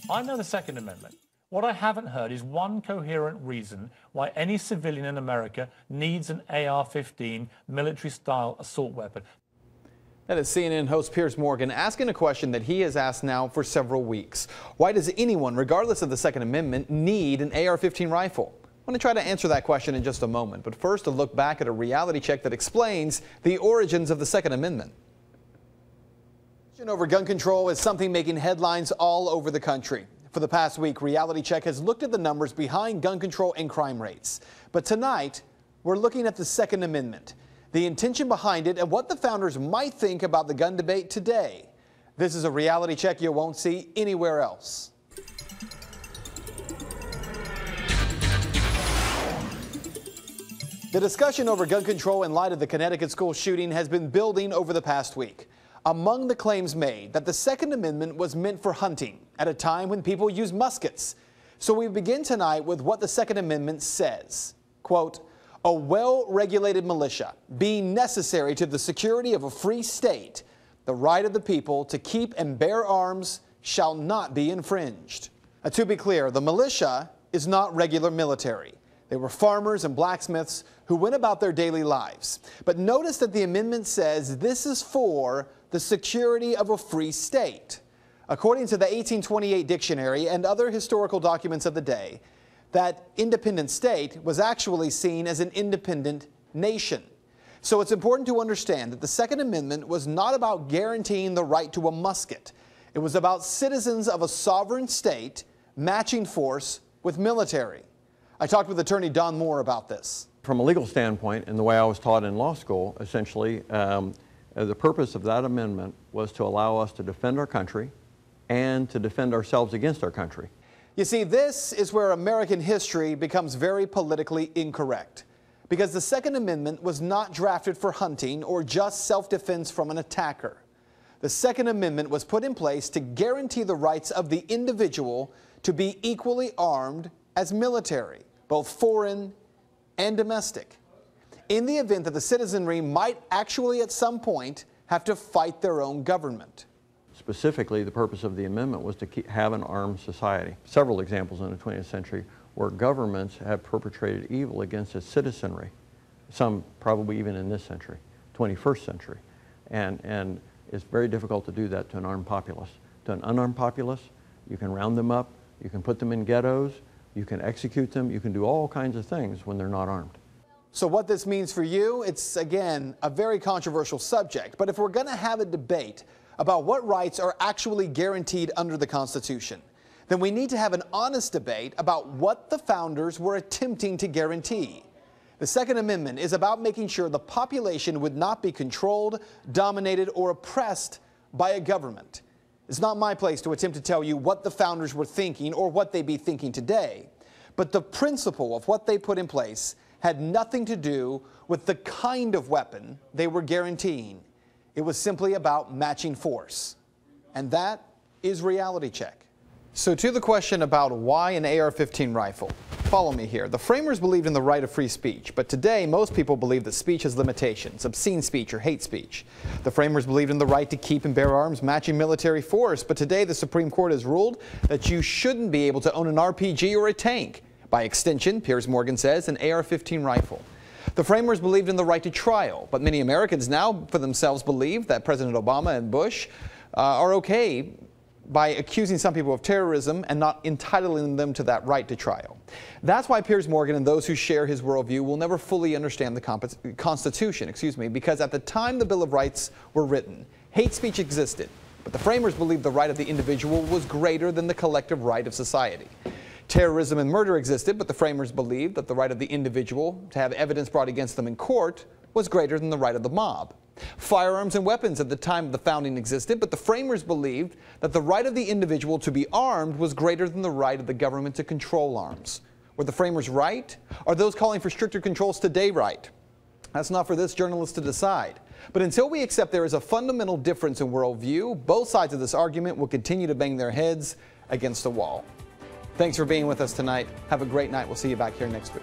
I know the Second Amendment. What I haven't heard is one coherent reason why any civilian in America needs an AR-15 military-style assault weapon. That is CNN host Piers Morgan asking a question that he has asked now for several weeks. Why does anyone, regardless of the Second Amendment, need an AR-15 rifle? I'm going to try to answer that question in just a moment, but first a look back at a reality check that explains the origins of the Second Amendment. Over gun control is something making headlines all over the country. For the past week, Reality Check has looked at the numbers behind gun control and crime rates. But tonight, we're looking at the Second Amendment, the intention behind it, and what the founders might think about the gun debate today. This is a reality check you won't see anywhere else. The discussion over gun control in light of the Connecticut school shooting has been building over the past week. Among the claims made that the Second Amendment was meant for hunting at a time when people use muskets. So we begin tonight with what the Second Amendment says. Quote, a well-regulated militia being necessary to the security of a free state, the right of the people to keep and bear arms shall not be infringed. Now, to be clear, the militia is not regular military. They were farmers and blacksmiths who went about their daily lives. But notice that the amendment says this is for the security of a free state. According to the 1828 dictionary and other historical documents of the day, that independent state was actually seen as an independent nation. So it's important to understand that the Second Amendment was not about guaranteeing the right to a musket. It was about citizens of a sovereign state matching force with military. I talked with attorney Don Moore about this. From a legal standpoint, and the way I was taught in law school, essentially, the purpose of that amendment was to allow us to defend our country and to defend ourselves against our country. You see, this is where American history becomes very politically incorrect, because the Second Amendment was not drafted for hunting or just self-defense from an attacker. The Second Amendment was put in place to guarantee the rights of the individual to be equally armed as military, both foreign and domestic, in the event that the citizenry might actually at some point have to fight their own government. Specifically, the purpose of the amendment was to have an armed society. Several examples in the 20th century where governments have perpetrated evil against its citizenry, some probably even in this century, 21st century. And it's very difficult to do that to an armed populace. To an unarmed populace, you can round them up, you can put them in ghettos, you can execute them, you can do all kinds of things when they're not armed. So what this means for you, it's again a very controversial subject, but if we're going to have a debate about what rights are actually guaranteed under the Constitution, then we need to have an honest debate about what the founders were attempting to guarantee. The Second Amendment is about making sure the population would not be controlled, dominated, or oppressed by a government. It's not my place to attempt to tell you what the founders were thinking or what they be thinking today, but the principle of what they put in place had nothing to do with the kind of weapon they were guaranteeing. It was simply about matching force. And that is Reality Check. So to the question about why an AR-15 rifle. Follow me here. The framers believed in the right of free speech, but today most people believe that speech has limitations, obscene speech or hate speech. The framers believed in the right to keep and bear arms matching military force, but today the Supreme Court has ruled that you shouldn't be able to own an RPG or a tank. By extension, Piers Morgan says, an AR-15 rifle. The framers believed in the right to trial, but many Americans now for themselves believe that President Obama and Bush are okay by accusing some people of terrorism and not entitling them to that right to trial. That's why Piers Morgan and those who share his worldview will never fully understand the Constitution, because at the time the Bill of Rights were written, hate speech existed, but the framers believed the right of the individual was greater than the collective right of society. Terrorism and murder existed, but the framers believed that the right of the individual to have evidence brought against them in court was greater than the right of the mob. Firearms and weapons at the time of the founding existed, but the framers believed that the right of the individual to be armed was greater than the right of the government to control arms. Were the framers right? Are those calling for stricter controls today right? That's not for this journalist to decide. But until we accept there is a fundamental difference in worldview, both sides of this argument will continue to bang their heads against the wall. Thanks for being with us tonight. Have a great night. We'll see you back here next week.